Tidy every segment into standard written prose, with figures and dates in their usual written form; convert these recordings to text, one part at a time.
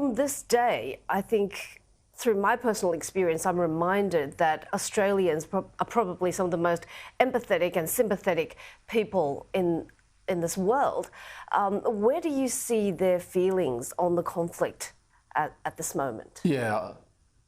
on this day, I think through my personal experience, I'm reminded that Australians are probably some of the most empathetic and sympathetic people in this world. Where do you see their feelings on the conflict at this moment? Yeah,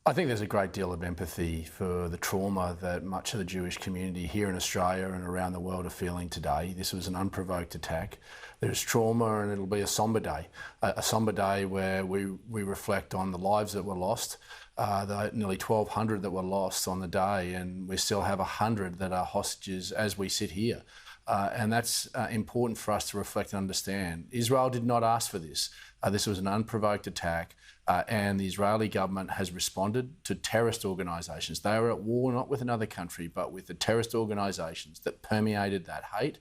I think there's a great deal of empathy for the trauma that much of the Jewish community here in Australia and around the world are feeling today. This was an unprovoked attack. There's trauma, and it'll be a sombre day where we reflect on the lives that were lost, the nearly 1,200 that were lost on the day, and we still have 100 that are hostages as we sit here. And that's important for us to reflect and understand. Israel did not ask for this. This was an unprovoked attack, and the Israeli government has responded to terrorist organisations. They were at war not with another country, but with the terrorist organisations that permeated that hate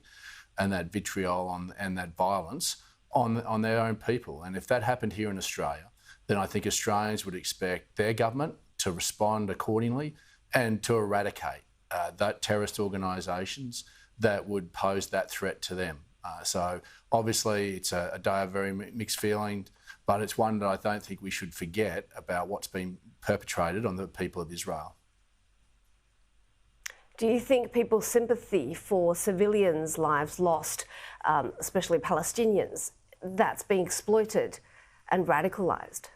and that vitriol and that violence on their own people. And if that happened here in Australia, then I think Australians would expect their government to respond accordingly and to eradicate that terrorist organisations that would pose that threat to them. So obviously it's a day of very mixed feelings, but it's one that I don't think we should forget about what's been perpetrated on the people of Israel. Do you think people's sympathy for civilians' lives lost, especially Palestinians, that's being exploited and radicalised?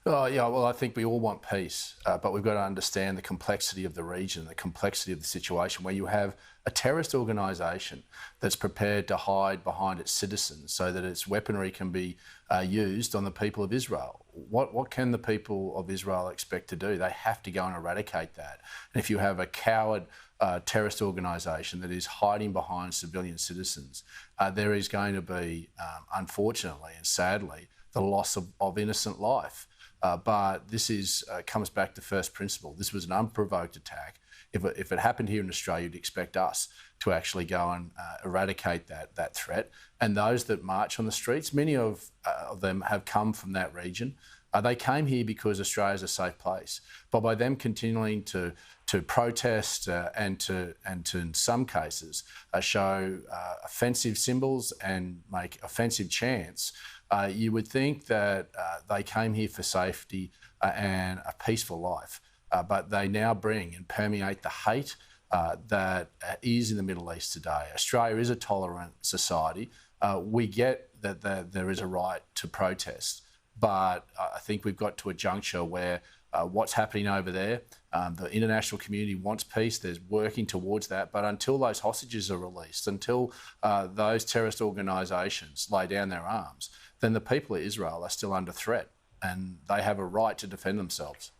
Yeah, well, I think we all want peace, but we've got to understand the complexity of the region, the complexity of the situation, where you have a terrorist organisation that's prepared to hide behind its citizens so that its weaponry can be used on the people of Israel. What can the people of Israel expect to do? They have to go and eradicate that. And if you have a coward terrorist organisation that is hiding behind civilian citizens, there is going to be, unfortunately and sadly, the loss of innocent life. But this comes back to first principle. This was an unprovoked attack. If it happened here in Australia, you'd expect us to actually go and eradicate that threat. And those that march on the streets, many of them have come from that region. They came here because Australia is a safe place. But by them continuing to protest and to in some cases show offensive symbols and make offensive chants, you would think that they came here for safety and a peaceful life, but they now bring and permeate the hate that is in the Middle East today. Australia is a tolerant society. We get that there is a right to protest, but I think we've got to a juncture where what's happening over there, the international community wants peace, there's working towards that, but until those hostages are released, until those terrorist organisations lay down their arms, then the people of Israel are still under threat and they have a right to defend themselves.